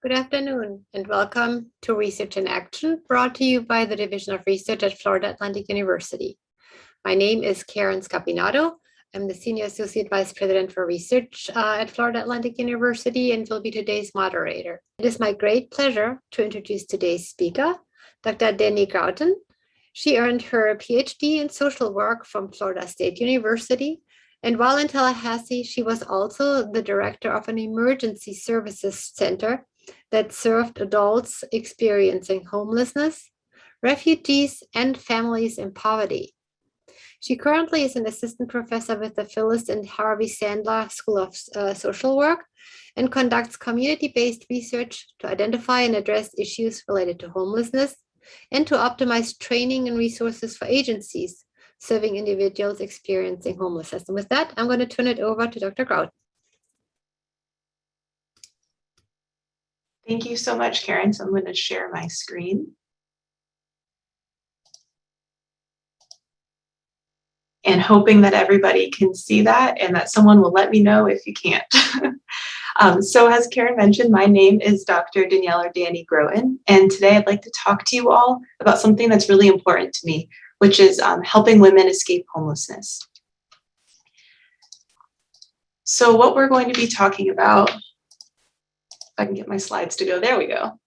Good afternoon and welcome to Research in Action, brought to you by the Division of Research at Florida Atlantic University. My name is Karen Scapinato. I'm the Senior Associate Vice President for Research at Florida Atlantic University and will be today's moderator. It is my great pleasure to introduce today's speaker, Dr. Danielle Groton. She earned her Ph.D. in social work from Florida State University. And while in Tallahassee, she was also the director of an emergency services center that served adults experiencing homelessness, refugees, and families in poverty. She currently is an assistant professor with the Phyllis and Harvey Sandler School of Social Work and conducts community-based research to identify and address issues related to homelessness and to optimize training and resources for agencies serving individuals experiencing homelessness. And with that, I'm going to turn it over to Dr. Groton. Thank you so much, Karen. So I'm going to share my screen. And hoping that everybody can see that and that someone will let me know if you can't. So as Karen mentioned, my name is Dr. Danielle or Danny Groton. And today I'd like to talk to you all about something that's really important to me, which is helping women escape homelessness. So what we're going to be talking about, if I can get my slides to go, there we go.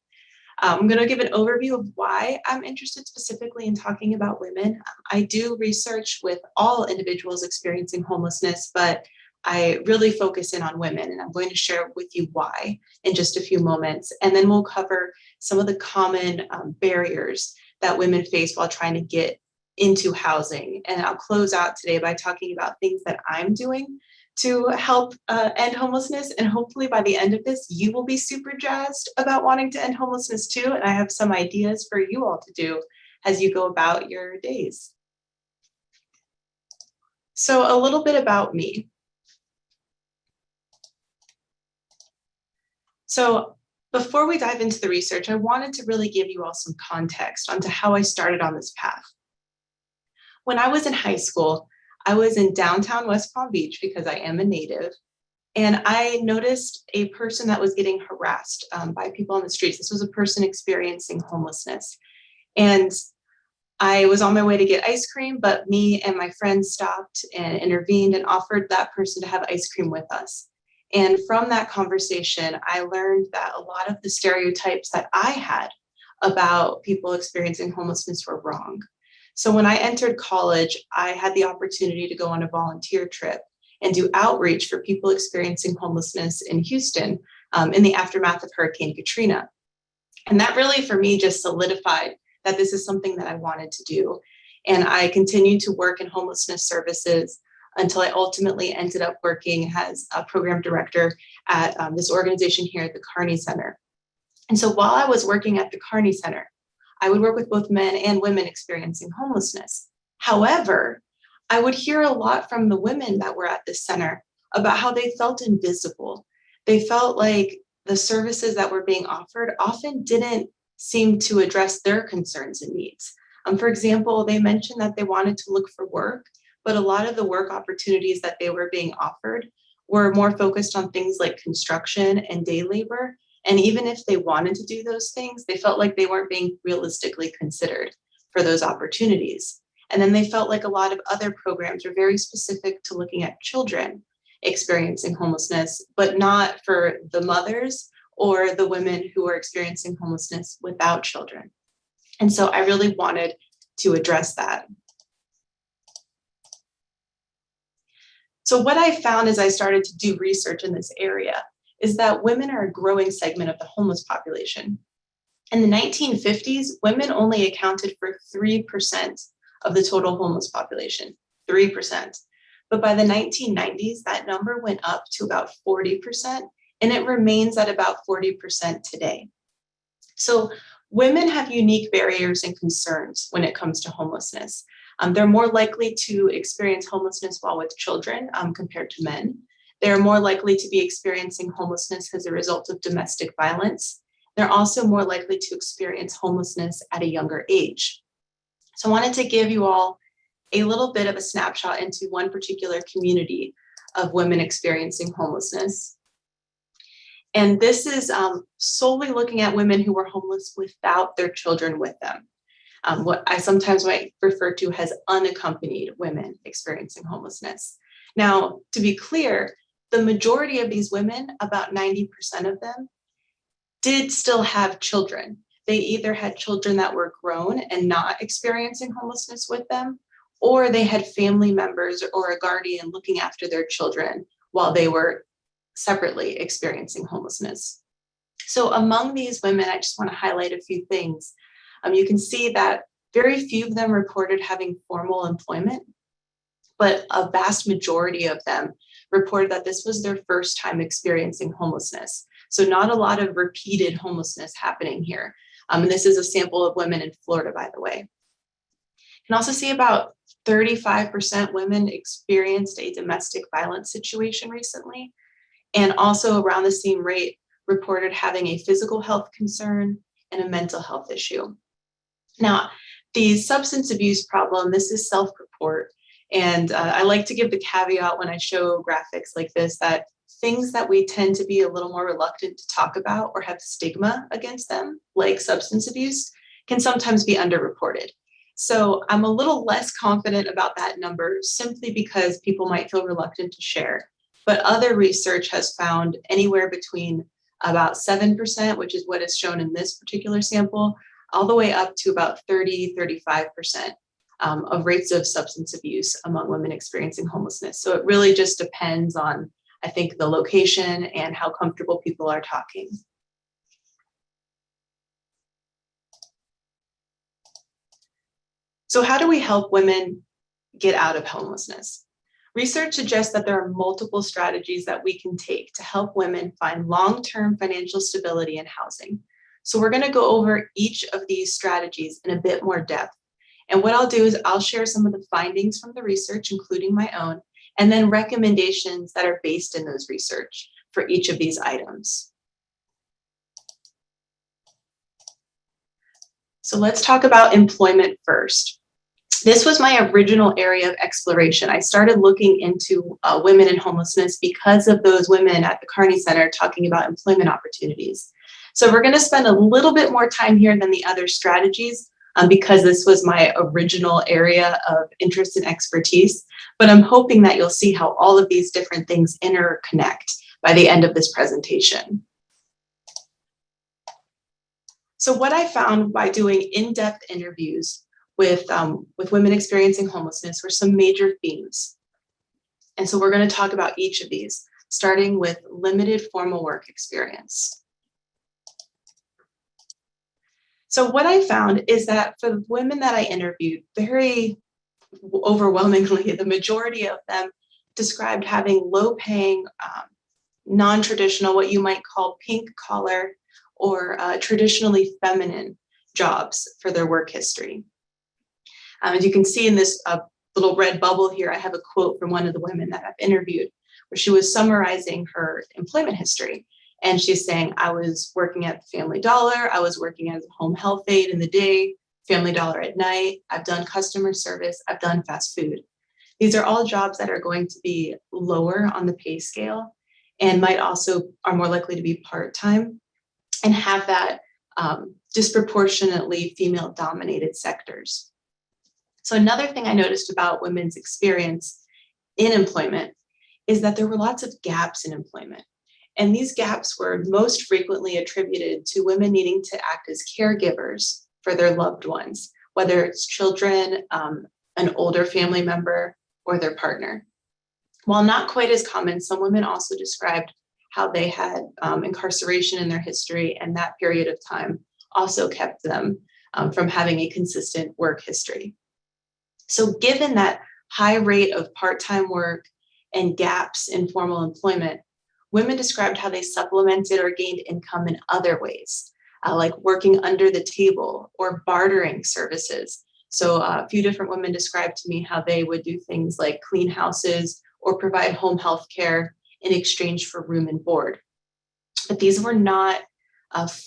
I'm going to give an overview of why I'm interested specifically in talking about women. I do research with all individuals experiencing homelessness, but I really focus in on women, and I'm going to share with you why in just a few moments. And then we'll cover some of the common barriers that women face while trying to get into housing. And I'll close out today by talking about things that I'm doing to help end homelessness. And hopefully by the end of this, you will be super jazzed about wanting to end homelessness too. And I have some ideas for you all to do as you go about your days. So a little bit about me. So before we dive into the research, I wanted to really give you all some context onto how I started on this path. When I was in high school, I was in downtown West Palm Beach because I am a native, and I noticed a person that was getting harassed by people on the streets. This was a person experiencing homelessness. And I was on my way to get ice cream, but me and my friends stopped and intervened and offered that person to have ice cream with us. And from that conversation, I learned that a lot of the stereotypes that I had about people experiencing homelessness were wrong. So when I entered college, I had the opportunity to go on a volunteer trip and do outreach for people experiencing homelessness in Houston in the aftermath of Hurricane Katrina. And that really, for me, just solidified that this is something that I wanted to do. And I continued to work in homelessness services until I ultimately ended up working as a program director at this organization here at the Carney Center. And so while I was working at the Carney Center, I would work with both men and women experiencing homelessness. However, I would hear a lot from the women that were at this center about how they felt invisible. They felt like the services that were being offered often didn't seem to address their concerns and needs. For example, they mentioned that they wanted to look for work, but a lot of the work opportunities that they were being offered were more focused on things like construction and day labor. And even if they wanted to do those things, they felt like they weren't being realistically considered for those opportunities. And then they felt like a lot of other programs were very specific to looking at children experiencing homelessness, but not for the mothers or the women who are experiencing homelessness without children. And so I really wanted to address that. So what I found as I started to do research in this area is that women are a growing segment of the homeless population. In the 1950s, women only accounted for 3% of the total homeless population, 3%. But by the 1990s, that number went up to about 40%, and it remains at about 40% today. So women have unique barriers and concerns when it comes to homelessness. They're more likely to experience homelessness while with children compared to men. They're more likely to be experiencing homelessness as a result of domestic violence. They're also more likely to experience homelessness at a younger age. So I wanted to give you all a little bit of a snapshot into one particular community of women experiencing homelessness. And this is solely looking at women who were homeless without their children with them. What I sometimes might refer to as unaccompanied women experiencing homelessness. Now, to be clear, the majority of these women, about 90% of them, did still have children. They either had children that were grown and not experiencing homelessness with them, or they had family members or a guardian looking after their children while they were separately experiencing homelessness. So among these women, I just want to highlight a few things. You can see that very few of them reported having formal employment, but a vast majority of them reported that this was their first time experiencing homelessness. So not a lot of repeated homelessness happening here. And this is a sample of women in Florida, by the way. You can also see about 35% women experienced a domestic violence situation recently, and also around the same rate reported having a physical health concern and a mental health issue. Now, the substance abuse problem, this is self-report. And I like to give the caveat when I show graphics like this that things that we tend to be a little more reluctant to talk about or have stigma against them, like substance abuse, can sometimes be underreported. So I'm a little less confident about that number simply because people might feel reluctant to share. But other research has found anywhere between about 7%, which is what is shown in this particular sample, all the way up to about 35% of rates of substance abuse among women experiencing homelessness. So it really just depends on, I think, the location and how comfortable people are talking. So how do we help women get out of homelessness? Research suggests that there are multiple strategies that we can take to help women find long-term financial stability and housing. So we're going to go over each of these strategies in a bit more depth. And what I'll do is I'll share some of the findings from the research, including my own, and then recommendations that are based in those research for each of these items. So let's talk about employment first. This was my original area of exploration. I started looking into women in homelessness because of those women at the Kearney Center talking about employment opportunities. So we're going to spend a little bit more time here than the other strategies because this was my original area of interest and expertise. But I'm hoping that you'll see how all of these different things interconnect by the end of this presentation. So what I found by doing in-depth interviews with women experiencing homelessness were some major themes. And so we're going to talk about each of these, starting with limited formal work experience. So what I found is that for the women that I interviewed, very overwhelmingly, the majority of them described having low-paying, non-traditional, what you might call pink collar or traditionally feminine jobs for their work history. As you can see in this little red bubble here, I have a quote from one of the women that I've interviewed where she was summarizing her employment history. And she's saying, I was working at Family Dollar, I was working as a home health aide in the day, Family Dollar at night, I've done customer service, I've done fast food. These are all jobs that are going to be lower on the pay scale and might also are more likely to be part-time and have that disproportionately female-dominated sectors. So another thing I noticed about women's experience in employment is that there were lots of gaps in employment. And these gaps were most frequently attributed to women needing to act as caregivers for their loved ones, whether it's children, an older family member, or their partner. While not quite as common, some women also described how they had incarceration in their history, and that period of time also kept them from having a consistent work history. So given that high rate of part-time work and gaps in formal employment, women described how they supplemented or gained income in other ways, like working under the table or bartering services. So a few different women described to me how they would do things like clean houses or provide home health care in exchange for room and board. But these were not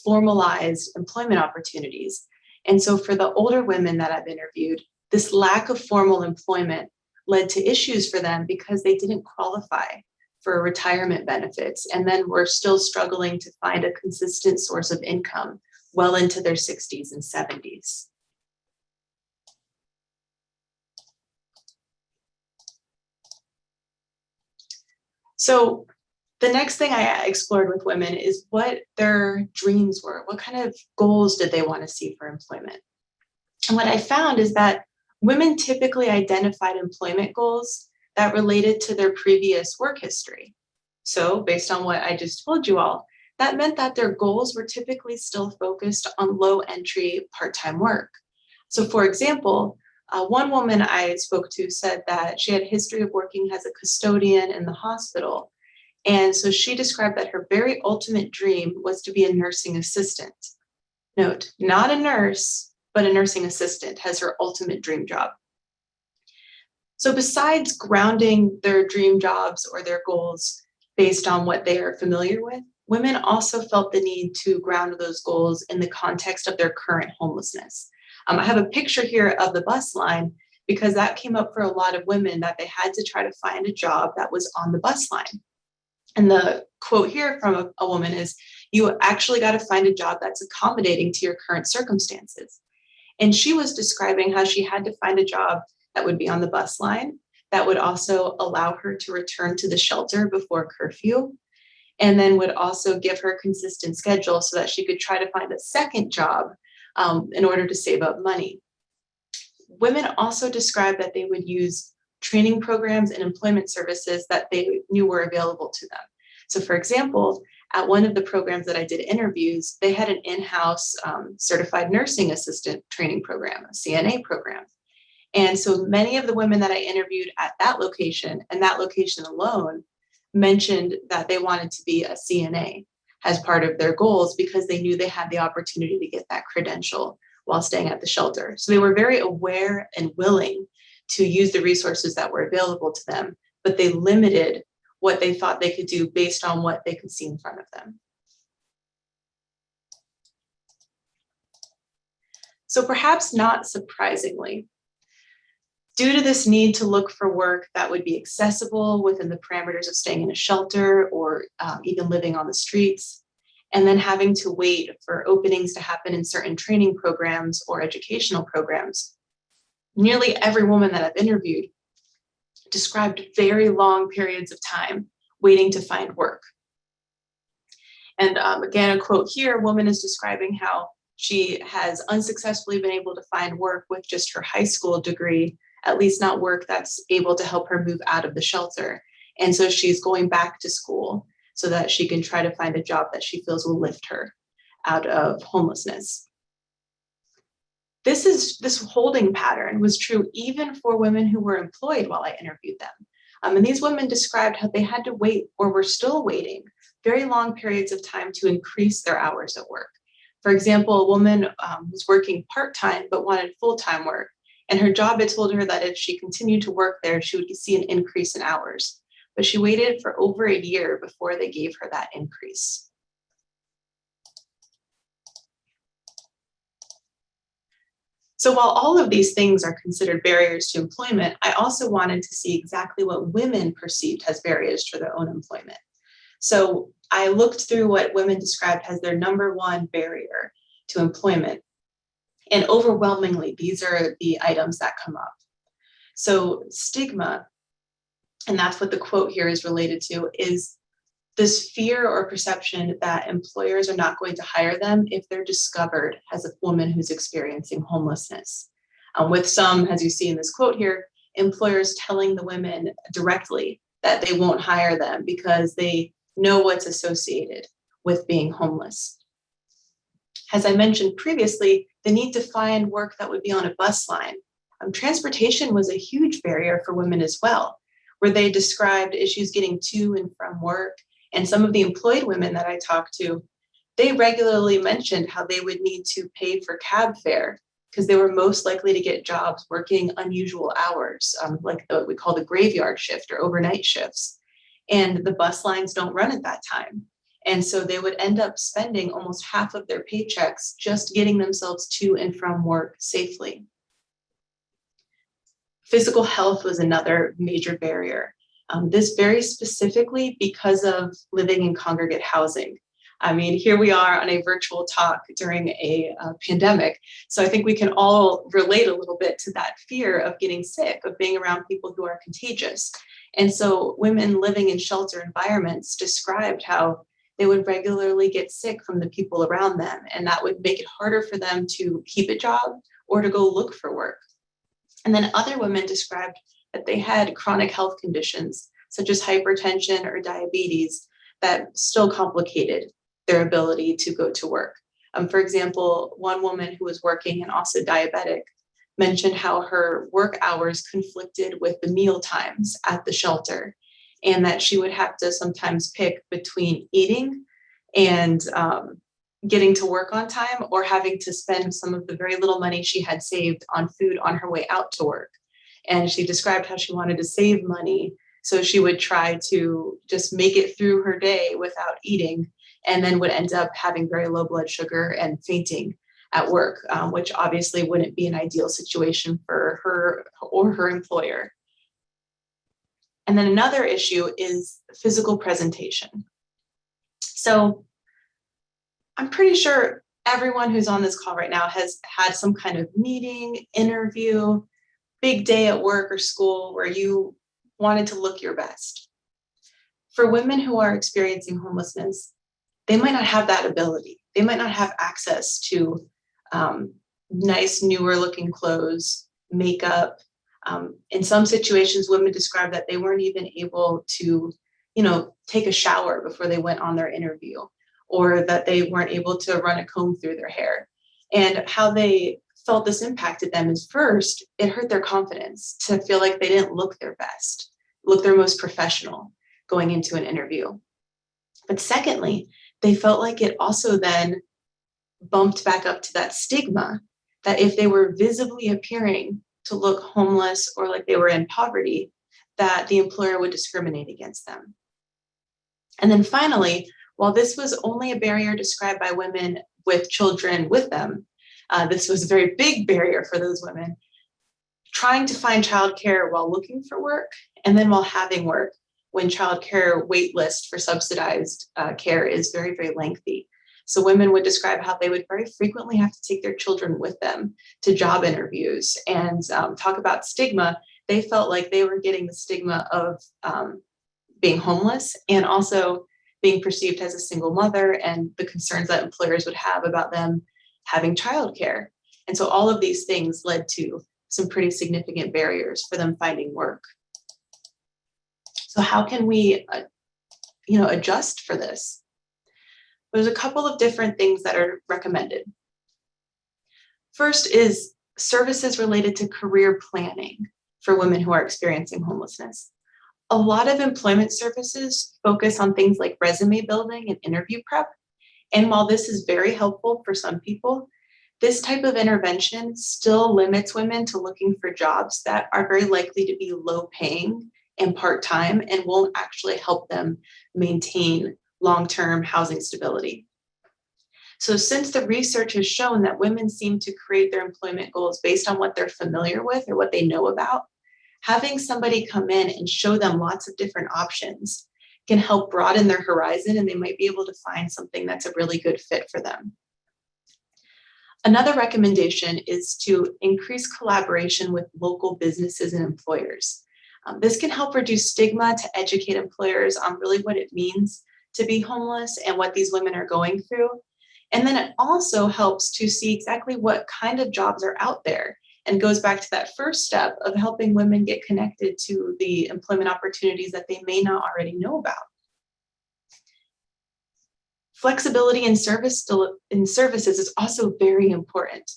formalized employment opportunities. And so for the older women that I've interviewed, this lack of formal employment led to issues for them because they didn't qualify for retirement benefits, and then were still struggling to find a consistent source of income well into their 60s and 70s. So the next thing I explored with women is what their dreams were. What kind of goals did they want to see for employment? And what I found is that women typically identified employment goals that related to their previous work history. So based on what I just told you all, that meant that their goals were typically still focused on low entry part-time work. So for example, one woman I spoke to said that she had a history of working as a custodian in the hospital. And so she described that her very ultimate dream was to be a nursing assistant. Note, not a nurse, but a nursing assistant as her ultimate dream job. So besides grounding their dream jobs or their goals based on what they are familiar with, women also felt the need to ground those goals in the context of their current homelessness. I have a picture here of the bus line because that came up for a lot of women, that they had to try to find a job that was on the bus line. And the quote here from a woman is, "You actually got to find a job that's accommodating to your current circumstances." And she was describing how she had to find a job that would be on the bus line, that would also allow her to return to the shelter before curfew, and then would also give her a consistent schedule so that she could try to find a second job in order to save up money. Women also described that they would use training programs and employment services that they knew were available to them. So for example, at one of the programs that I did interviews, they had an in-house certified nursing assistant training program, a CNA program. And so many of the women that I interviewed at that location, and that location alone, mentioned that they wanted to be a CNA as part of their goals because they knew they had the opportunity to get that credential while staying at the shelter. So they were very aware and willing to use the resources that were available to them, but they limited what they thought they could do based on what they could see in front of them. So perhaps not surprisingly, due to this need to look for work that would be accessible within the parameters of staying in a shelter or even living on the streets, and then having to wait for openings to happen in certain training programs or educational programs, nearly every woman that I've interviewed described very long periods of time waiting to find work. And again, a quote here, a woman is describing how she has unsuccessfully been able to find work with just her high school degree, at least not work that's able to help her move out of the shelter. And so she's going back to school so that she can try to find a job that she feels will lift her out of homelessness. This holding pattern was true even for women who were employed while I interviewed them. And these women described how they had to wait, or were still waiting, very long periods of time to increase their hours at work. For example, a woman was working part-time but wanted full-time work, and her job had told her that if she continued to work there, she would see an increase in hours. But she waited for over a year before they gave her that increase. So while all of these things are considered barriers to employment, I also wanted to see exactly what women perceived as barriers to their own employment. So I looked through what women described as their number one barrier to employment. And overwhelmingly, these are the items that come up. So stigma, and that's what the quote here is related to, is this fear or perception that employers are not going to hire them if they're discovered as a woman who's experiencing homelessness. With some, as you see in this quote here, employers telling the women directly that they won't hire them because they know what's associated with being homeless. As I mentioned previously, the need to find work that would be on a bus line. Transportation was a huge barrier for women as well, where they described issues getting to and from work. And some of the employed women that I talked to, they regularly mentioned how they would need to pay for cab fare because they were most likely to get jobs working unusual hours, like what we call the graveyard shift or overnight shifts. And the bus lines don't run at that time. And so they would end up spending almost half of their paychecks just getting themselves to and from work safely. Physical health was another major barrier. This very specifically because of living in congregate housing. I mean, here we are on a virtual talk during a pandemic. So I think we can all relate a little bit to that fear of getting sick, of being around people who are contagious. And so women living in shelter environments described how they would regularly get sick from the people around them, and that would make it harder for them to keep a job or to go look for work. And then other women described that they had chronic health conditions, such as hypertension or diabetes, that still complicated their ability to go to work. For example, one woman who was working and also diabetic mentioned how her work hours conflicted with the meal times at the shelter, and that she would have to sometimes pick between eating and getting to work on time, or having to spend some of the very little money she had saved on food on her way out to work. And she described how she wanted to save money, so she would try to just make it through her day without eating, and then would end up having very low blood sugar and fainting at work, which obviously wouldn't be an ideal situation for her or her employer. And then another issue is physical presentation. So I'm pretty sure everyone who's on this call right now has had some kind of meeting, interview, big day at work or school where you wanted to look your best. For women who are experiencing homelessness, they might not have that ability. They might not have access to nice, newer looking clothes, makeup. In some situations, women describe that they weren't even able to, take a shower before they went on their interview, or that they weren't able to run a comb through their hair. And how they felt this impacted them is, first, it hurt their confidence to feel like they didn't look their best, look their most professional going into an interview. But secondly, they felt like it also then bumped back up to that stigma that if they were visibly appearing to look homeless or like they were in poverty, that the employer would discriminate against them. And then finally, while this was only a barrier described by women with children with them, this was a very big barrier for those women. Trying to find childcare while looking for work, and then while having work, when childcare wait list for subsidized care is very, very lengthy. So women would describe how they would very frequently have to take their children with them to job interviews and talk about stigma. They felt like they were getting the stigma of being homeless, and also being perceived as a single mother, and the concerns that employers would have about them having childcare. And so all of these things led to some pretty significant barriers for them finding work. So how can we, adjust for this? There's a couple of different things that are recommended. First is services related to career planning for women who are experiencing homelessness. A lot of employment services focus on things like resume building and interview prep. And while this is very helpful for some people, this type of intervention still limits women to looking for jobs that are very likely to be low paying and part-time, and won't actually help them maintain long-term housing stability. So since the research has shown that women seem to create their employment goals based on what they're familiar with or what they know about, having somebody come in and show them lots of different options can help broaden their horizon, and they might be able to find something that's a really good fit for them. Another recommendation is to increase collaboration with local businesses and employers. This can help reduce stigma, to educate employers on really what it means to be homeless and what these women are going through. And then it also helps to see exactly what kind of jobs are out there, and goes back to that first step of helping women get connected to the employment opportunities that they may not already know about. Flexibility in services is also very important.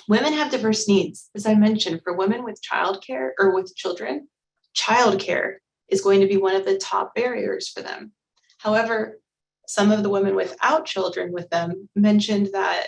Women have diverse needs. As I mentioned, for women with childcare or with children, childcare is going to be one of the top barriers for them. However, some of the women without children with them mentioned that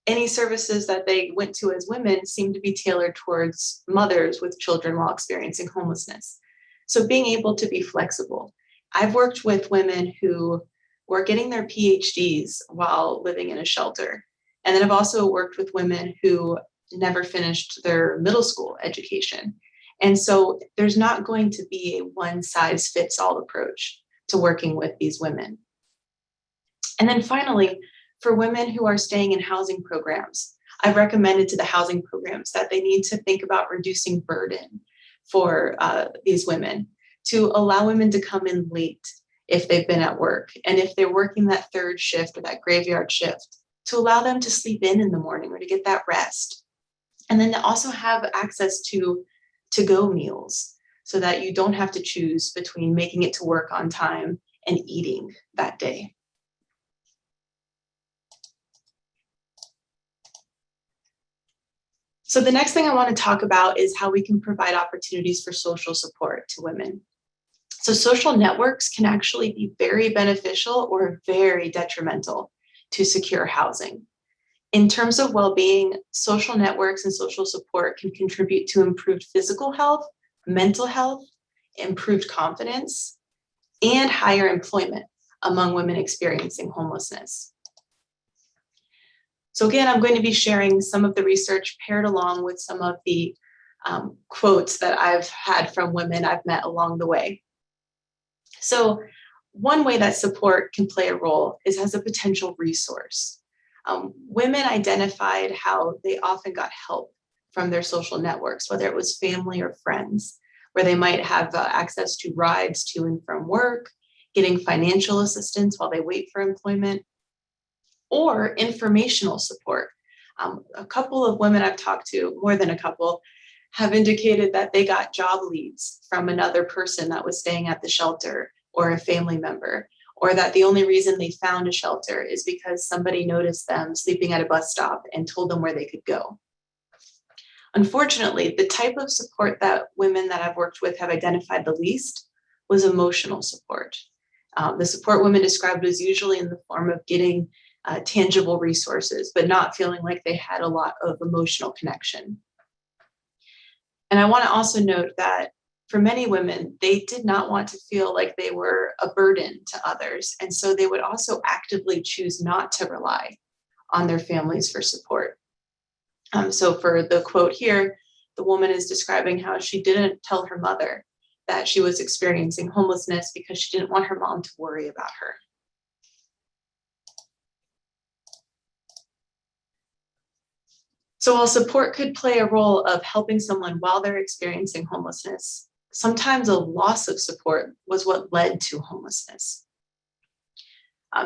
any services that they went to as women seemed to be tailored towards mothers with children while experiencing homelessness. So being able to be flexible. I've worked with women who were getting their Ph.D.s while living in a shelter. And then I've also worked with women who never finished their middle school education. And so there's not going to be a one-size-fits-all approach to working with these women. And then finally, for women who are staying in housing programs, I've recommended to the housing programs that they need to think about reducing burden for these women, to allow women to come in late if they've been at work. And if they're working that third shift or that graveyard shift, to allow them to sleep in the morning or to get that rest. And then to also have access to to-go meals so that you don't have to choose between making it to work on time and eating that day. So the next thing I want to talk about is how we can provide opportunities for social support to women. So social networks can actually be very beneficial or very detrimental to secure housing. In terms of well-being, social networks and social support can contribute to improved physical health, mental health, improved confidence, and higher employment among women experiencing homelessness. So again, I'm going to be sharing some of the research paired along with some of the quotes that I've had from women I've met along the way. So one way that support can play a role is as a potential resource. Women identified how they often got help from their social networks, whether it was family or friends, where they might have access to rides to and from work, getting financial assistance while they wait for employment, or informational support. A couple of women I've talked to, more than a couple, have indicated that they got job leads from another person that was staying at the shelter or a family member, or that the only reason they found a shelter is because somebody noticed them sleeping at a bus stop and told them where they could go. Unfortunately, the type of support that women that I've worked with have identified the least was emotional support. The support women described was usually in the form of getting tangible resources, but not feeling like they had a lot of emotional connection. And I want to also note that for many women, they did not want to feel like they were a burden to others. And so they would also actively choose not to rely on their families for support. So for the quote here, the woman is describing how she didn't tell her mother that she was experiencing homelessness because she didn't want her mom to worry about her. So while support could play a role of helping someone while they're experiencing homelessness, sometimes a loss of support was what led to homelessness.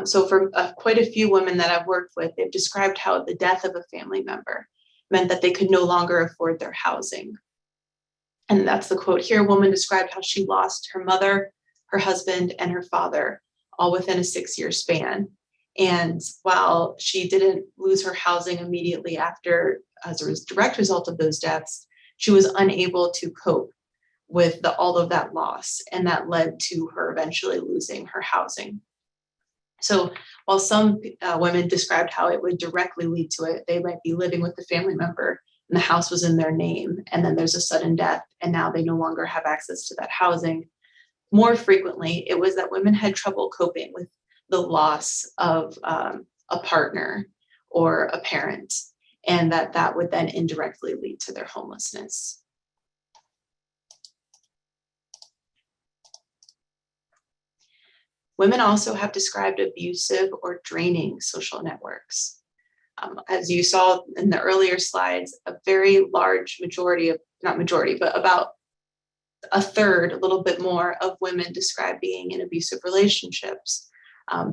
So for quite a few women that I've worked with, they've described how the death of a family member meant that they could no longer afford their housing. And that's the quote here. A woman described how she lost her mother, her husband, and her father all within a 6-year span. And while she didn't lose her housing immediately after, as a direct result of those deaths, she was unable to cope with all of that loss. And that led to her eventually losing her housing. So while some women described how it would directly lead to it, they might be living with the family member and the house was in their name, and then there's a sudden death, and now they no longer have access to that housing. More frequently, it was that women had trouble coping with the loss of a partner or a parent, and that would then indirectly lead to their homelessness. Women also have described abusive or draining social networks. As you saw in the earlier slides, a very large majority of, not majority, but about a third, a little bit more of women describe being in abusive relationships.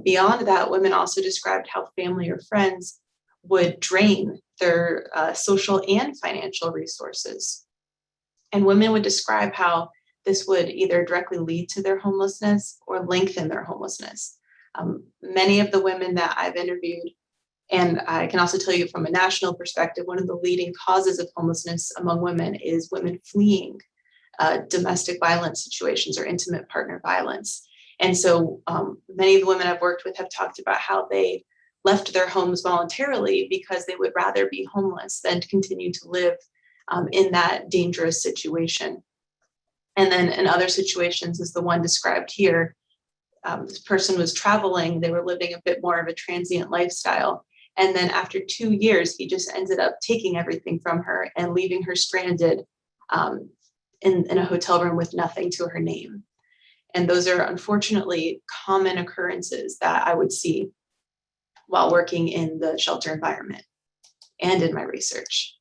Beyond that, women also described how family or friends would drain their social and financial resources. And women would describe how this would either directly lead to their homelessness or lengthen their homelessness. Many of the women that I've interviewed, and I can also tell you from a national perspective, one of the leading causes of homelessness among women is women fleeing domestic violence situations or intimate partner violence. And so many of the women I've worked with have talked about how they left their homes voluntarily because they would rather be homeless than to continue to live in that dangerous situation. And then in other situations, as the one described here, this person was traveling, they were living a bit more of a transient lifestyle. And then after 2 years, he just ended up taking everything from her and leaving her stranded in a hotel room with nothing to her name. And those are unfortunately common occurrences that I would see while working in the shelter environment and in my research.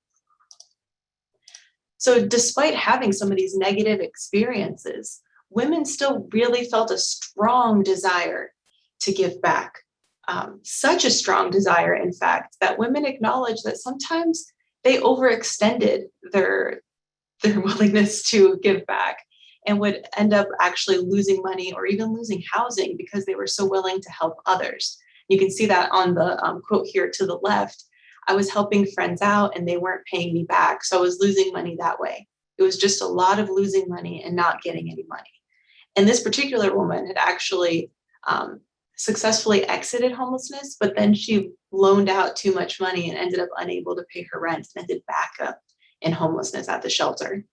So despite having some of these negative experiences, women still really felt a strong desire to give back. Such a strong desire, in fact, that women acknowledge that sometimes they overextended their willingness to give back and would end up actually losing money or even losing housing because they were so willing to help others. You can see that on the quote here to the left. I was helping friends out and they weren't paying me back, so I was losing money that way. It was just a lot of losing money and not getting any money. And this particular woman had actually successfully exited homelessness, but then she loaned out too much money and ended up unable to pay her rent and ended back up in homelessness at the shelter.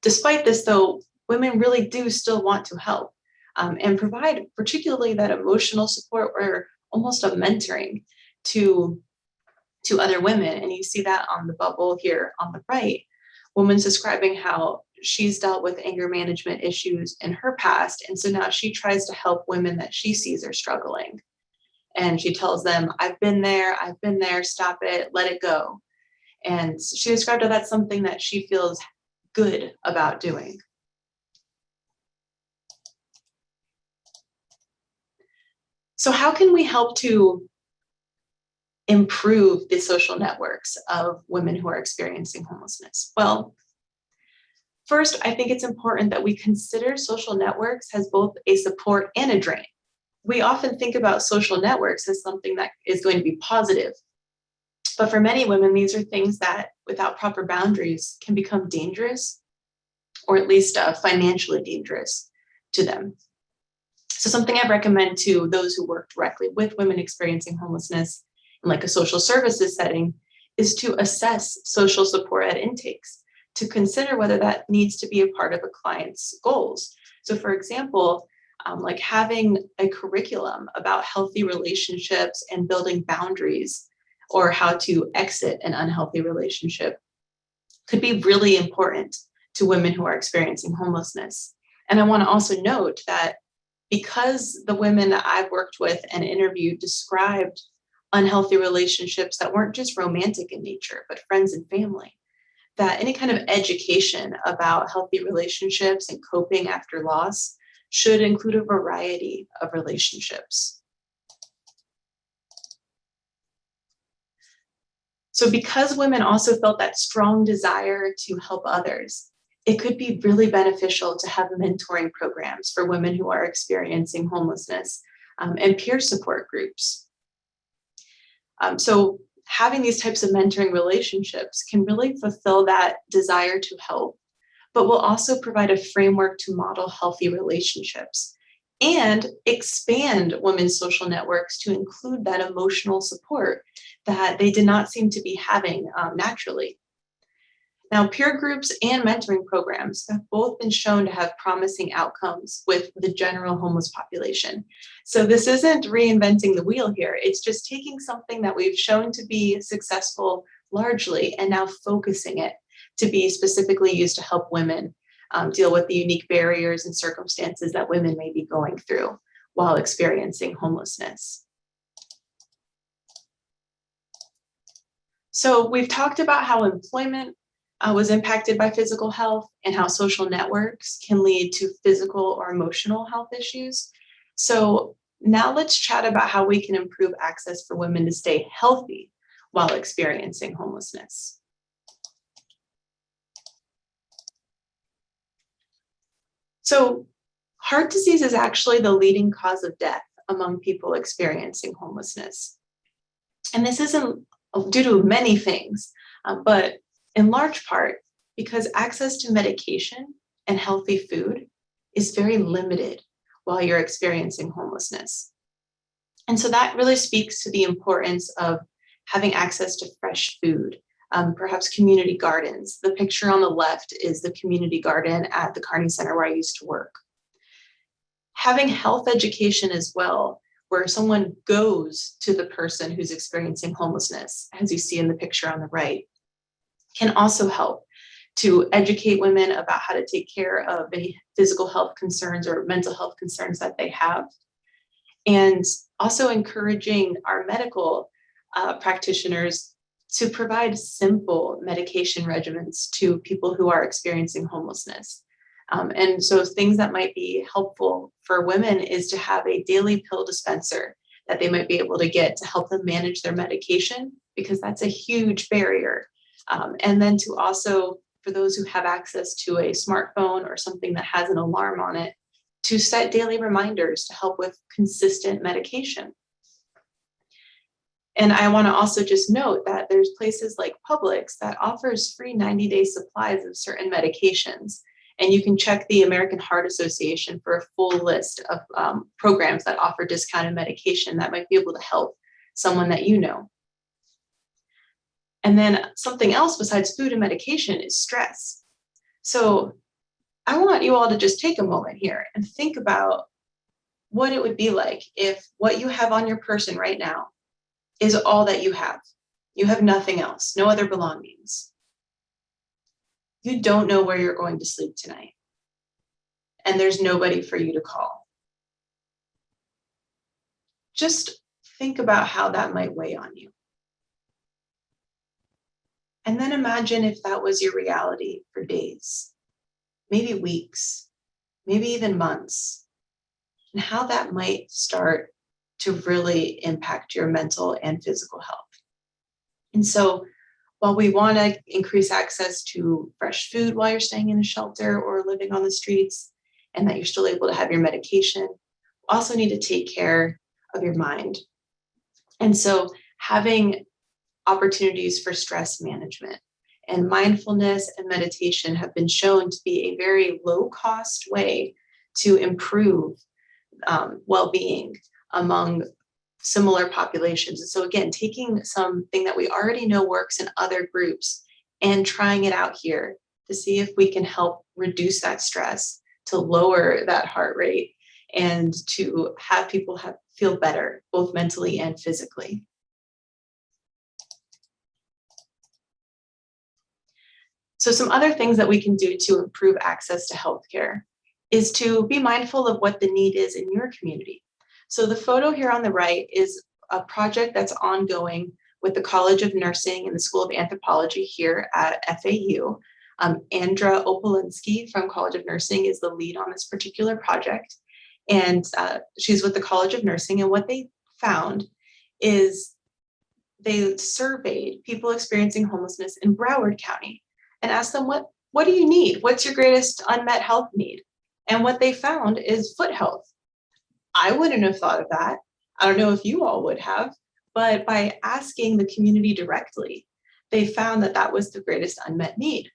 Despite this, though, women really do still want to help and provide particularly that emotional support or almost a mentoring to other women. And you see that on the bubble here on the right. Woman's describing how she's dealt with anger management issues in her past. And so now she tries to help women that she sees are struggling. And she tells them, I've been there, stop it, let it go. And she described how that's something that she feels good about doing. So how can we help to improve the social networks of women who are experiencing homelessness? Well, first, I think it's important that we consider social networks as both a support and a drain. We often think about social networks as something that is going to be positive. But for many women, these are things that, without proper boundaries, can become dangerous, or at least financially dangerous to them. So something I recommend to those who work directly with women experiencing homelessness in like a social services setting is to assess social support at intakes, to consider whether that needs to be a part of a client's goals. So for example, like having a curriculum about healthy relationships and building boundaries, or how to exit an unhealthy relationship, could be really important to women who are experiencing homelessness. And I want to also note that because the women that I've worked with and interviewed described unhealthy relationships that weren't just romantic in nature, but friends and family, that any kind of education about healthy relationships and coping after loss should include a variety of relationships. So because women also felt that strong desire to help others, it could be really beneficial to have mentoring programs for women who are experiencing homelessness and peer support groups. So having these types of mentoring relationships can really fulfill that desire to help, but will also provide a framework to model healthy relationships and expand women's social networks to include that emotional support that they did not seem to be having naturally. Now, peer groups and mentoring programs have both been shown to have promising outcomes with the general homeless population. So this isn't reinventing the wheel here. It's just taking something that we've shown to be successful largely and now focusing it to be specifically used to help women deal with the unique barriers and circumstances that women may be going through while experiencing homelessness. So we've talked about how employment was impacted by physical health and how social networks can lead to physical or emotional health issues. So now let's chat about how we can improve access for women to stay healthy while experiencing homelessness. So heart disease is actually the leading cause of death among people experiencing homelessness. And this isn't due to many things, but in large part because access to medication and healthy food is very limited while you're experiencing homelessness. And so that really speaks to the importance of having access to fresh food, perhaps community gardens. The picture on the left is the community garden at the Kearney Center where I used to work. Having health education as well, where someone goes to the person who's experiencing homelessness, as you see in the picture on the right, can also help to educate women about how to take care of any physical health concerns or mental health concerns that they have. And also encouraging our medical practitioners to provide simple medication regimens to people who are experiencing homelessness. And so things that might be helpful for women is to have a daily pill dispenser that they might be able to get to help them manage their medication, because that's a huge barrier. And then to also, for those who have access to a smartphone or something that has an alarm on it, to set daily reminders to help with consistent medication. And I want to also just note that there's places like Publix that offers free 90-day supplies of certain medications. And you can check the American Heart Association for a full list of programs that offer discounted medication that might be able to help someone that you know. And then something else besides food and medication is stress. So I want you all to just take a moment here and think about what it would be like if what you have on your person right now is all that you have. You have nothing else, no other belongings. You don't know where you're going to sleep tonight, and there's nobody for you to call. Just think about how that might weigh on you. And then imagine if that was your reality for days, maybe weeks, maybe even months, and how that might start to really impact your mental and physical health. And so while we want to increase access to fresh food while you're staying in a shelter or living on the streets, and that you're still able to have your medication, you also need to take care of your mind. And so having opportunities for stress management and mindfulness and meditation have been shown to be a very low-cost way to improve well-being among similar populations. And so again, taking something that we already know works in other groups and trying it out here to see if we can help reduce that stress, to lower that heart rate, and to have people feel better, both mentally and physically. So some other things that we can do to improve access to healthcare is to be mindful of what the need is in your community. So the photo here on the right is a project that's ongoing with the College of Nursing and the School of Anthropology here at FAU. Andra Opalinsky from College of Nursing is the lead on this particular project. And she's with the College of Nursing. And what they found is they surveyed people experiencing homelessness in Broward County and asked them, what do you need? What's your greatest unmet health need? And what they found is foot health. I wouldn't have thought of that. I don't know if you all would have, but by asking the community directly, they found that that was the greatest unmet need.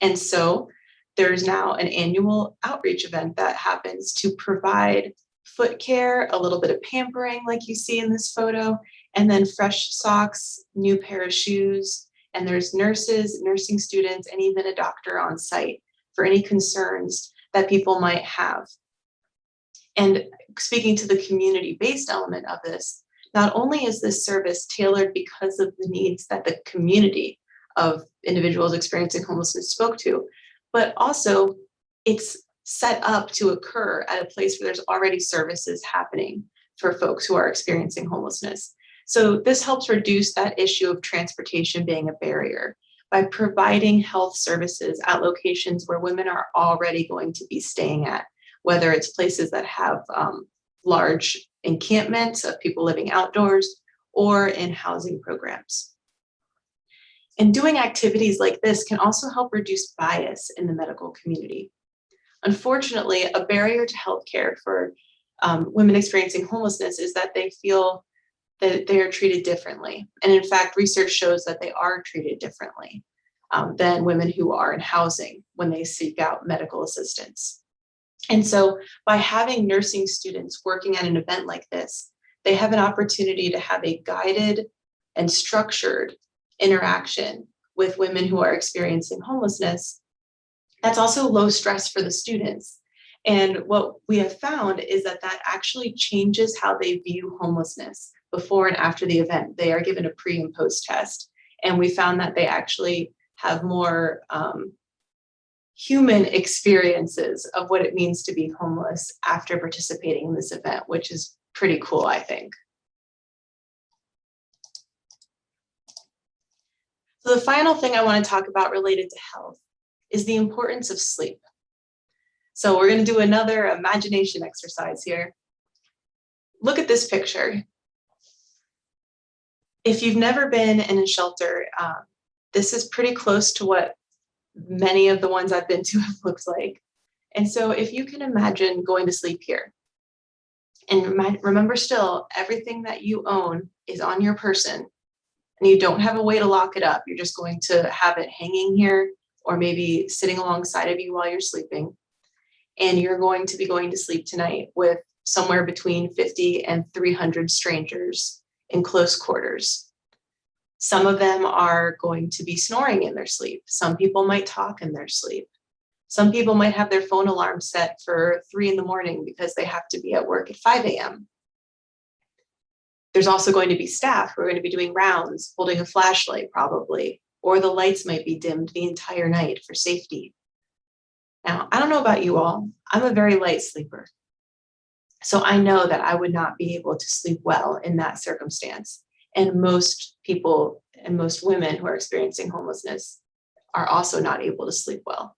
And so there's now an annual outreach event that happens to provide foot care, a little bit of pampering like you see in this photo, and then fresh socks, new pair of shoes, and there's nurses, nursing students, and even a doctor on site for any concerns that people might have. And speaking to the community-based element of this, not only is this service tailored because of the needs that the community of individuals experiencing homelessness spoke to, but also it's set up to occur at a place where there's already services happening for folks who are experiencing homelessness. So this helps reduce that issue of transportation being a barrier by providing health services at locations where women are already going to be staying at, whether it's places that have large encampments of people living outdoors or in housing programs. And doing activities like this can also help reduce bias in the medical community. Unfortunately, a barrier to healthcare for women experiencing homelessness is that they feel that they are treated differently. And in fact, research shows that they are treated differently than women who are in housing when they seek out medical assistance. And so by having nursing students working at an event like this, they have an opportunity to have a guided and structured interaction with women who are experiencing homelessness. That's also low stress for the students. And what we have found is that that actually changes how they view homelessness before and after the event. They are given a pre and post test. And we found that they actually have more human experiences of what it means to be homeless after participating in this event, which is pretty cool, I think. So the final thing I want to talk about related to health is the importance of sleep. So we're going to do another imagination exercise here. Look at this picture. If you've never been in a shelter, this is pretty close to what many of the ones I've been to have looked like. And so if you can imagine going to sleep here, and remember still, everything that you own is on your person, and you don't have a way to lock it up. You're just going to have it hanging here or maybe sitting alongside of you while you're sleeping. And you're going to be going to sleep tonight with somewhere between 50 and 300 strangers in close quarters. Some of them are going to be snoring in their sleep. Some people might talk in their sleep. Some people might have their phone alarm set for 3 a.m. because they have to be at work at 5 a.m. There's also going to be staff who are going to be doing rounds, holding a flashlight probably, or the lights might be dimmed the entire night for safety. Now, I don't know about you all, I'm a very light sleeper. So I know that I would not be able to sleep well in that circumstance. And most people and most women who are experiencing homelessness are also not able to sleep well.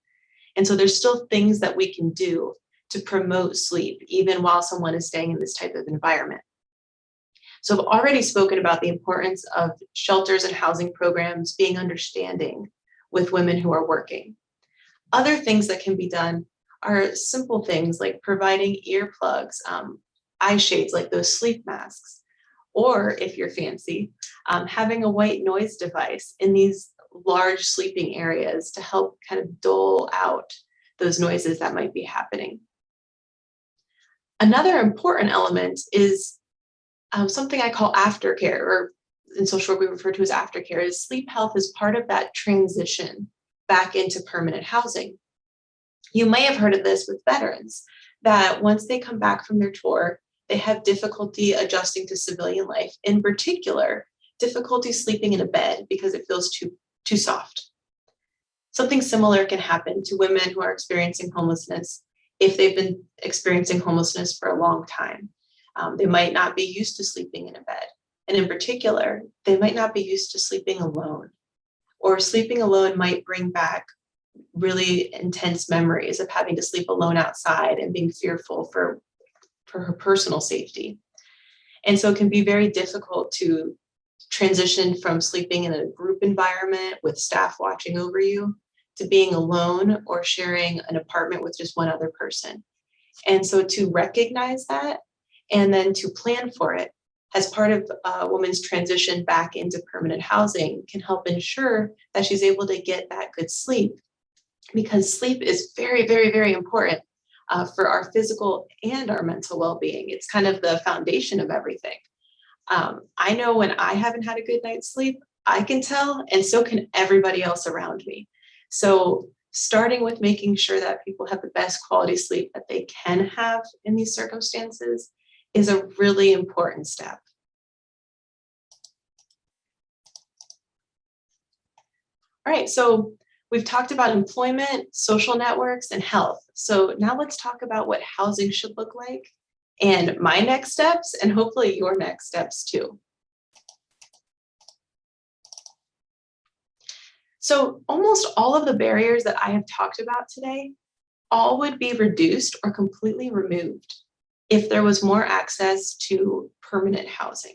And so there's still things that we can do to promote sleep, even while someone is staying in this type of environment. So I've already spoken about the importance of shelters and housing programs being understanding with women who are working. Other things that can be done are simple things like providing earplugs, eye shades like those sleep masks, or if you're fancy, having a white noise device in these large sleeping areas to help kind of dull out those noises that might be happening. Another important element is something I call aftercare, or in social work we refer to as aftercare, is sleep health is part of that transition back into permanent housing. You may have heard of this with veterans, that once they come back from their tour, they have difficulty adjusting to civilian life, in particular, difficulty sleeping in a bed because it feels too soft. Something similar can happen to women who are experiencing homelessness if they've been experiencing homelessness for a long time. They might not be used to sleeping in a bed. And in particular, they might not be used to sleeping alone. Or sleeping alone might bring back really intense memories of having to sleep alone outside and being fearful for her personal safety. And so it can be very difficult to transition from sleeping in a group environment with staff watching over you to being alone or sharing an apartment with just one other person. And so to recognize that and then to plan for it as part of a woman's transition back into permanent housing can help ensure that she's able to get that good sleep, because sleep is very, very, very important for our physical and our mental well-being. It's kind of the foundation of everything. I know when I haven't had a good night's sleep, I can tell, and so can everybody else around me. So starting with making sure that people have the best quality sleep that they can have in these circumstances is a really important step. All right, so we've talked about employment, social networks, and health. So now let's talk about what housing should look like and my next steps, and hopefully your next steps too. So almost all of the barriers that I have talked about today, all would be reduced or completely removed if there was more access to permanent housing.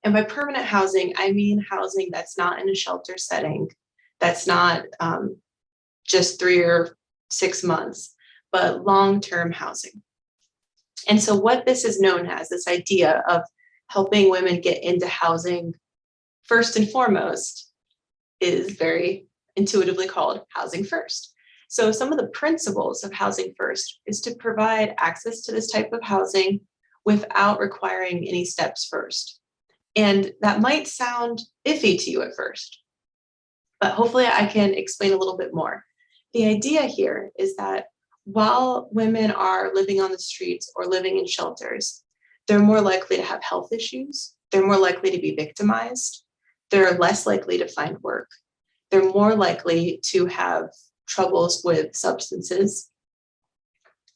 And by permanent housing, I mean housing that's not in a shelter setting, that's not just 3 or 6 months, but long-term housing. And so what this is known as, this idea of helping women get into housing, first and foremost, is very intuitively called housing first. So some of the principles of housing first is to provide access to this type of housing without requiring any steps first. And that might sound iffy to you at first, but hopefully I can explain a little bit more. The idea here is that while women are living on the streets or living in shelters, they're more likely to have health issues, they're more likely to be victimized, they're less likely to find work, they're more likely to have troubles with substances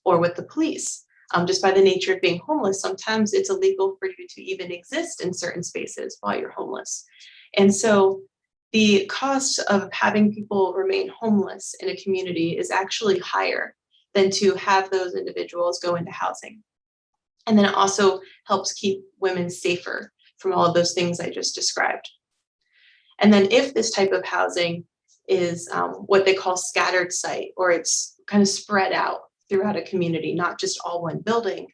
or with the police. Just by the nature of being homeless, sometimes it's illegal for you to even exist in certain spaces while you're homeless. And so the cost of having people remain homeless in a community is actually higher than to have those individuals go into housing. And then it also helps keep women safer from all of those things I just described. And then if this type of housing is what they call scattered site, or it's kind of spread out throughout a community, not just all one building,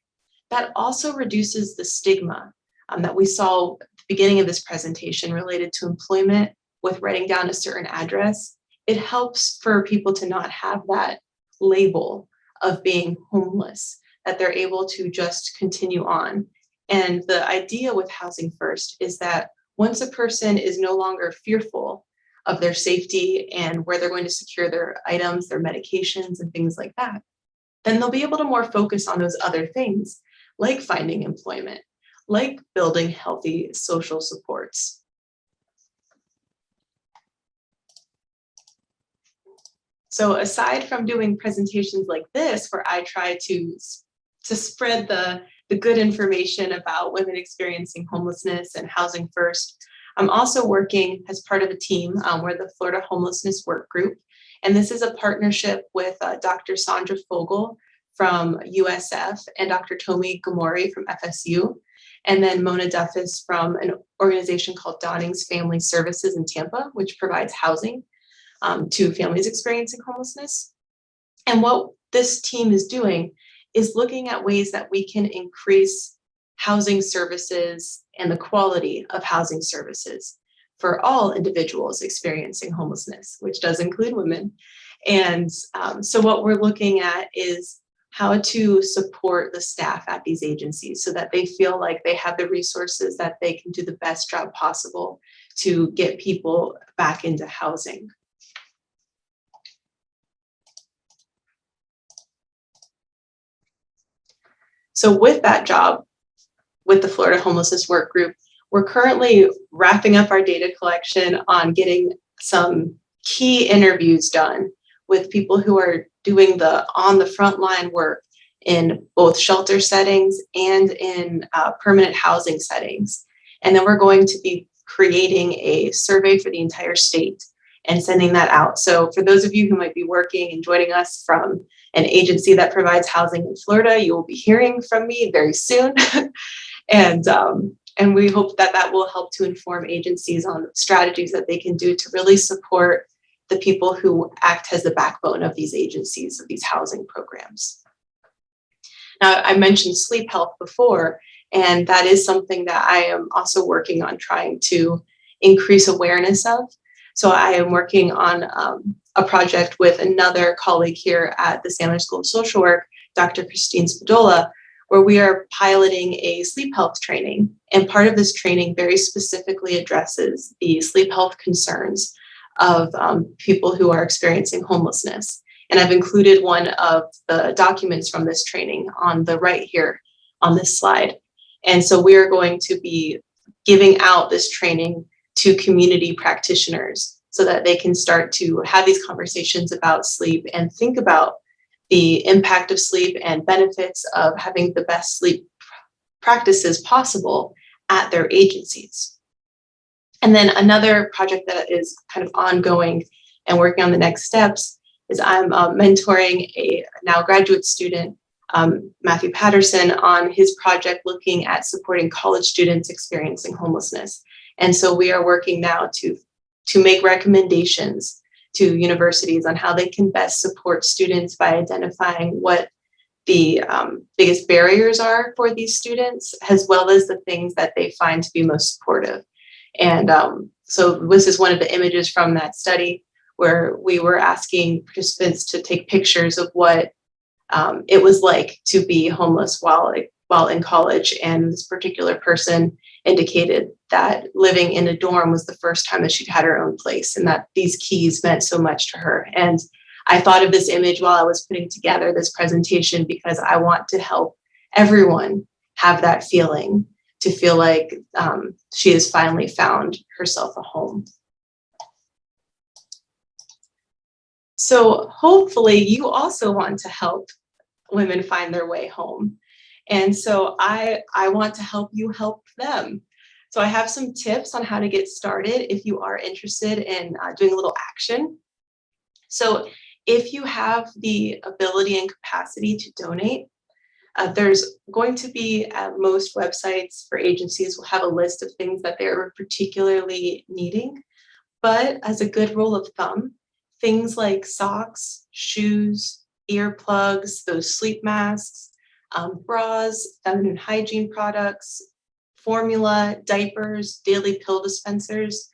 that also reduces the stigma that we saw at the beginning of this presentation related to employment with writing down a certain address. It helps for people to not have that label of being homeless, that they're able to just continue on. And the idea with Housing First is that once a person is no longer fearful of their safety and where they're going to secure their items, their medications, and things like that, then they'll be able to more focus on those other things, like finding employment, like building healthy social supports. So aside from doing presentations like this, where I try to spread the good information about women experiencing homelessness and Housing First, I'm also working as part of a team. We're the Florida Homelessness Work Group. And this is a partnership with Dr. Sandra Fogel from USF and Dr. Tomi Gomori from FSU, and then Mona Duffus from an organization called Dawning's Family Services in Tampa, which provides housing to families experiencing homelessness. And what this team is doing is looking at ways that we can increase housing services and the quality of housing services for all individuals experiencing homelessness, which does include women. And so what we're looking at is how to support the staff at these agencies so that they feel like they have the resources that they can do the best job possible to get people back into housing. So with that job, with the Florida Homelessness Work Group, we're currently wrapping up our data collection on getting some key interviews done with people who are doing the on the front line work in both shelter settings and in permanent housing settings. And then we're going to be creating a survey for the entire state and sending that out. So for those of you who might be working and joining us from an agency that provides housing in Florida, you will be hearing from me very soon. And we hope that that will help to inform agencies on strategies that they can do to really support the people who act as the backbone of these agencies, of these housing programs. Now, I mentioned sleep health before, and that is something that I am also working on trying to increase awareness of. So I am working on a project with another colleague here at the Sandler School of Social Work, Dr. Christine Spadola, where we are piloting a sleep health training. And part of this training very specifically addresses the sleep health concerns of people who are experiencing homelessness. And I've included one of the documents from this training on the right here on this slide. And so we are going to be giving out this training to community practitioners so that they can start to have these conversations about sleep and think about the impact of sleep and benefits of having the best sleep practices possible at their agencies. And then another project that is kind of ongoing and working on the next steps is I'm mentoring a now graduate student, Matthew Patterson, on his project looking at supporting college students experiencing homelessness. And so we are working now to make recommendations to universities on how they can best support students by identifying what the biggest barriers are for these students, as well as the things that they find to be most supportive. And so this is one of the images from that study where we were asking participants to take pictures of what it was like to be homeless while in college. And this particular person indicated that living in a dorm was the first time that she'd had her own place and that these keys meant so much to her. And I thought of this image while I was putting together this presentation because I want to help everyone have that feeling, to feel like she has finally found herself a home. So hopefully you also want to help women find their way home. And so I want to help you help them. So I have some tips on how to get started if you are interested in doing a little action. So if you have the ability and capacity to donate, there's going to be at most websites for agencies will have a list of things that they're particularly needing. But as a good rule of thumb, things like socks, shoes, earplugs, those sleep masks, bras, feminine hygiene products, formula, diapers, daily pill dispensers,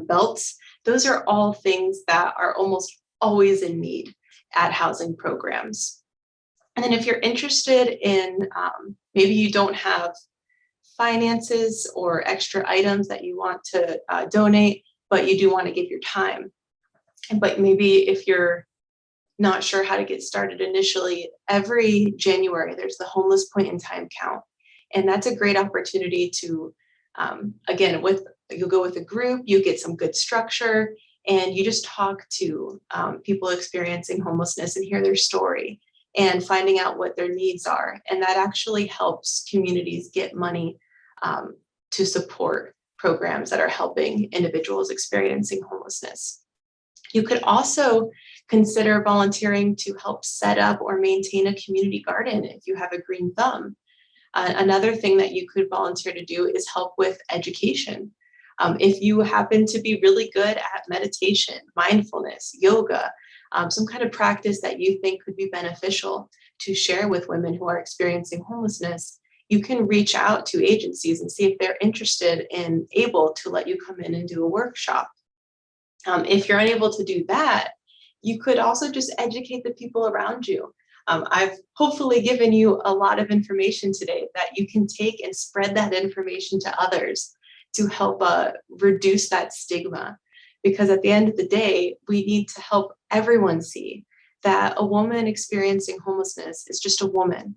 belts, those are all things that are almost always in need at housing programs. And then if you're interested in, maybe you don't have finances or extra items that you want to donate, but you do want to give your time. But maybe if you're not sure how to get started initially, every January there's the homeless point in time count. And that's a great opportunity to, again, you'll go with a group, you get some good structure, and you just talk to people experiencing homelessness and hear their story and finding out what their needs are. And that actually helps communities get money to support programs that are helping individuals experiencing homelessness. You could also consider volunteering to help set up or maintain a community garden if you have a green thumb. Another thing that you could volunteer to do is help with education. If you happen to be really good at meditation, mindfulness, yoga, some kind of practice that you think could be beneficial to share with women who are experiencing homelessness, you can reach out to agencies and see if they're interested and able to let you come in and do a workshop. If you're unable to do that, you could also just educate the people around you. I've hopefully given you a lot of information today that you can take and spread that information to others to help reduce that stigma. Because at the end of the day, we need to help everyone see that a woman experiencing homelessness is just a woman.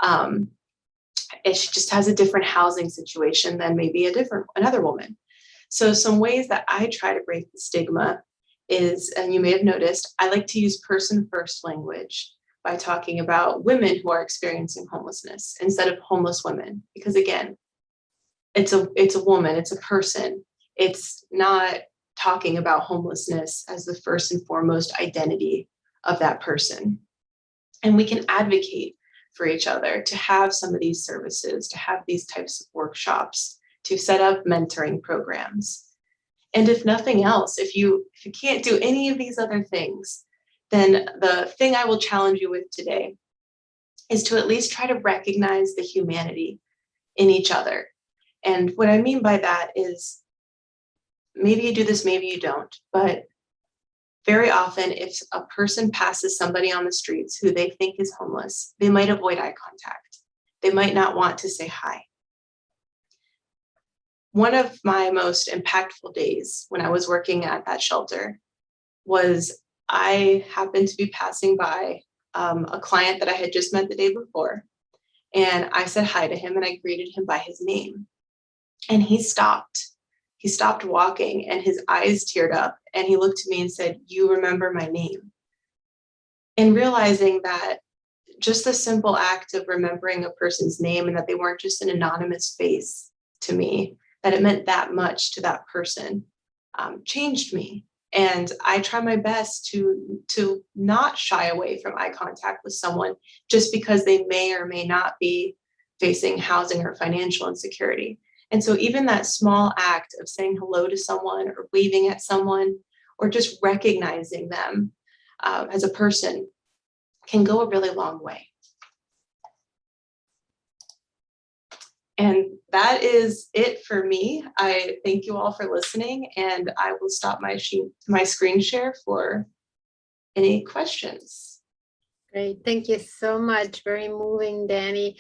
She just has a different housing situation than maybe another woman. So some ways that I try to break the stigma is, and you may have noticed, I like to use person first language by talking about women who are experiencing homelessness instead of homeless women. Because again, it's a woman, it's a person. It's not talking about homelessness as the first and foremost identity of that person. And we can advocate for each other to have some of these services, to have these types of workshops, to set up mentoring programs. And if nothing else, if you can't do any of these other things, then the thing I will challenge you with today is to at least try to recognize the humanity in each other. And what I mean by that is maybe you do this, maybe you don't, but very often if a person passes somebody on the streets who they think is homeless, they might avoid eye contact. They might not want to say hi. One of my most impactful days when I was working at that shelter was I happened to be passing by a client that I had just met the day before. And I said hi to him and I greeted him by his name. And he stopped. He stopped walking and his eyes teared up and he looked at me and said, "You remember my name." And realizing that just the simple act of remembering a person's name and that they weren't just an anonymous face to me, that it meant that much to that person, changed me. And I try my best to not shy away from eye contact with someone just because they may or may not be facing housing or financial insecurity. And so even that small act of saying hello to someone or waving at someone or just recognizing them as a person can go a really long way. And that is it for me. I thank you all for listening, and I will stop my screen share for any questions. Great, thank you so much. Very moving, Danny.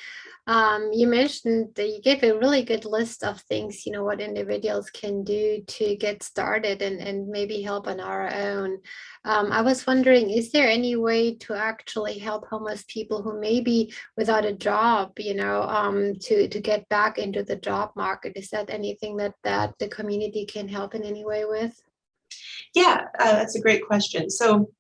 You mentioned that you gave a really good list of things, what individuals can do to get started and maybe help on our own. I was wondering, is there any way to actually help homeless people who may be without a job, to get back into the job market? Is that anything that the community can help in any way with? Yeah, that's a great question. So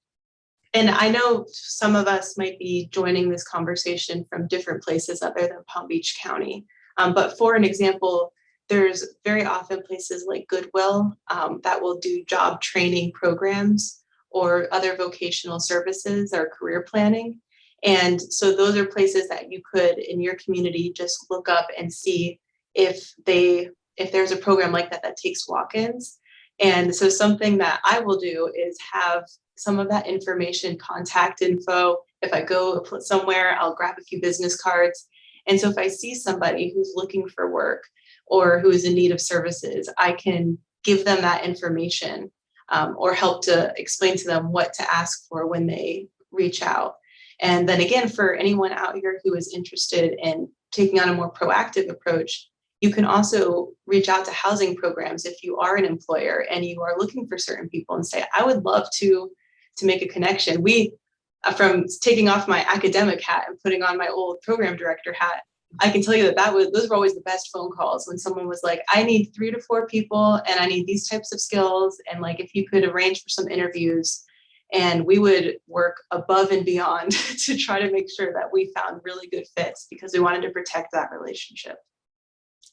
And I know some of us might be joining this conversation from different places other than Palm Beach County. But for an example, there's very often places like Goodwill that will do job training programs or other vocational services or career planning. And so those are places that you could in your community just look up and see if there's a program like that that takes walk-ins. And so something that I will do is have some of that information, contact info. If I go somewhere, I'll grab a few business cards. And so if I see somebody who's looking for work or who is in need of services, I can give them that information or help to explain to them what to ask for when they reach out. And then again, for anyone out here who is interested in taking on a more proactive approach, you can also reach out to housing programs if you are an employer and you are looking for certain people and say, I would love to make a connection. From taking off my academic hat and putting on my old program director hat, I can tell you those were always the best phone calls when someone was like, I need 3 to 4 people and I need these types of skills. And like, if you could arrange for some interviews, and we would work above and beyond to try to make sure that we found really good fits because we wanted to protect that relationship.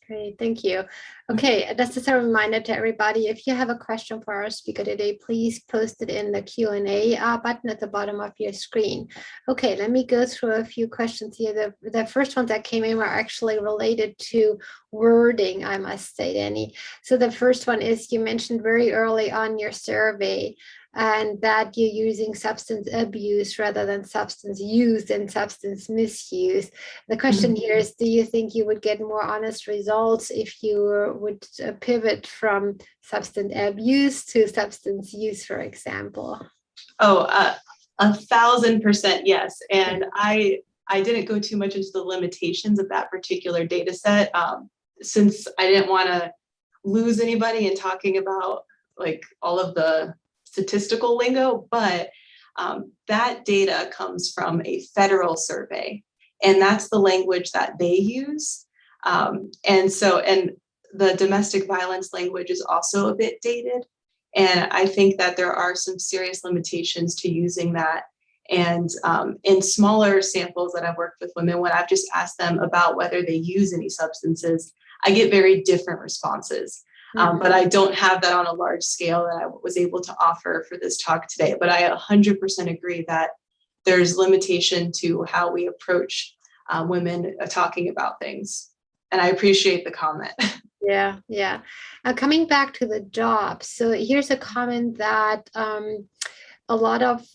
Great, thank you. Okay, just as a reminder to everybody, if you have a question for our speaker today, please post it in the Q&A button at the bottom of your screen. Okay, let me go through a few questions here. The first ones that came in were actually related to wording, I must say, Danny. So the first one is, you mentioned very early on your survey and that you're using substance abuse rather than substance use and substance misuse. The question here is, do you think you would get more honest results if you would pivot from substance abuse to substance use, for example? Oh, 1,000% yes. And I didn't go too much into the limitations of that particular data set since I didn't want to lose anybody in talking about like all of the statistical lingo, but that data comes from a federal survey, and that's the language that they use. And the domestic violence language is also a bit dated. And I think that there are some serious limitations to using that. And in smaller samples that I've worked with women, when I've just asked them about whether they use any substances, I get very different responses. But I don't have that on a large scale that I was able to offer for this talk today. But I 100% agree that there's limitation to how we approach women talking about things. And I appreciate the comment. Yeah. Coming back to the job. So here's a comment that a lot of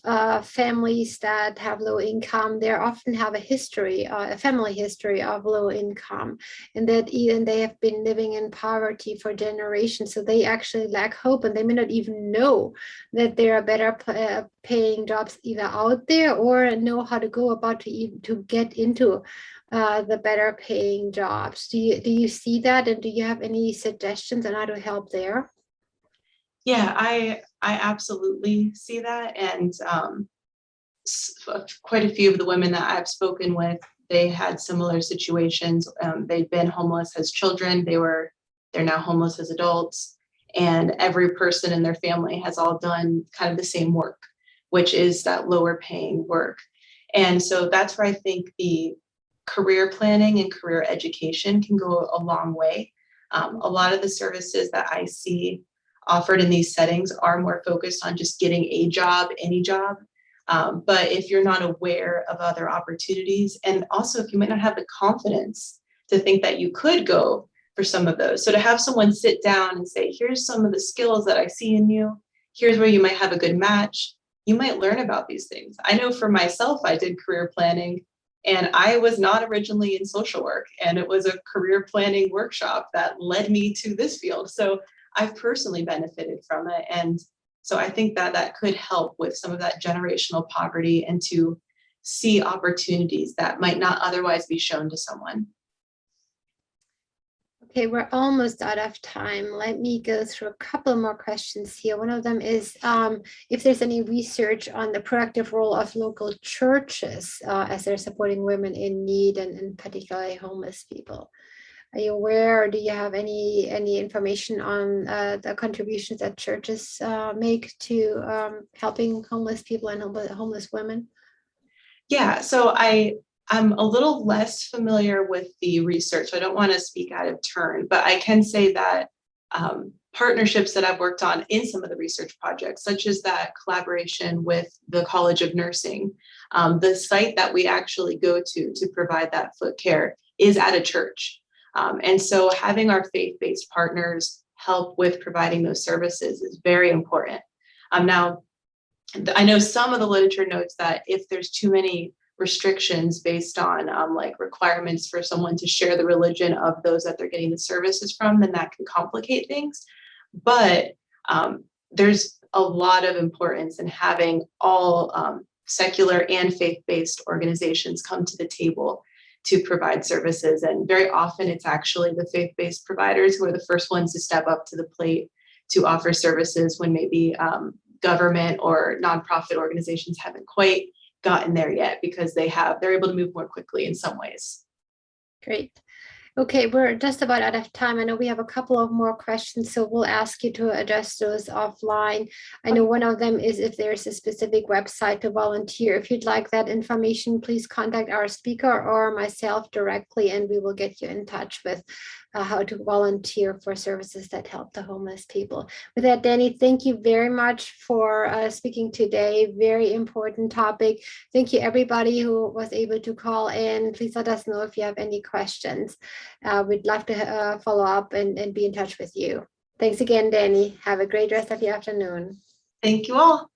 families that have low income, they often have a family history of low income, and that even they have been living in poverty for generations. So they actually lack hope, and they may not even know that there are better paying jobs either out there or know how to go about to get into the better paying jobs. Do you see that, and do you have any suggestions on how to help there? Yeah, I absolutely see that. And quite a few of the women that I've spoken with, they had similar situations. They'd been homeless as children. They're now homeless as adults. And every person in their family has all done kind of the same work, which is that lower paying work. And so that's where I think the career planning and career education can go a long way. A lot of the services that I see offered in these settings are more focused on just getting a job, any job. But if you're not aware of other opportunities, and also if you might not have the confidence to think that you could go for some of those. So to have someone sit down and say, here's some of the skills that I see in you, here's where you might have a good match, you might learn about these things. I know for myself, I did career planning, and I was not originally in social work, and it was a career planning workshop that led me to this field. So I've personally benefited from it. And so I think that could help with some of that generational poverty and to see opportunities that might not otherwise be shown to someone. Okay, we're almost out of time. Let me go through a couple more questions here. One of them is if there's any research on the proactive role of local churches as they're supporting women in need and particularly homeless people. Are you aware, or do you have any information on the contributions that churches make to helping homeless people and homeless women? Yeah, so I'm a little less familiar with the research, so I don't want to speak out of turn, but I can say that partnerships that I've worked on in some of the research projects, such as that collaboration with the College of Nursing, the site that we actually go to provide that foot care is at a church. And so having our faith-based partners help with providing those services is very important. Now, I know some of the literature notes that if there's too many restrictions based on like requirements for someone to share the religion of those that they're getting the services from, then that can complicate things. But there's a lot of importance in having all secular and faith-based organizations come to the table to provide services. And very often it's actually the faith-based providers who are the first ones to step up to the plate to offer services when maybe government or nonprofit organizations haven't quite gotten there yet, because they're able to move more quickly in some ways. Great. Okay, we're just about out of time. I know we have a couple of more questions, so we'll ask you to address those offline. I know one of them is if there's a specific website to volunteer. If you'd like that information, please contact our speaker or myself directly, and we will get you in touch with how to volunteer for services that help the homeless people. With that, Danny, thank you very much for speaking today. Very important topic. Thank you, everybody who was able to call in. Please let us know if you have any questions. We'd love to follow up and be in touch with you. Thanks again, Danny. Have a great rest of your afternoon. Thank you all.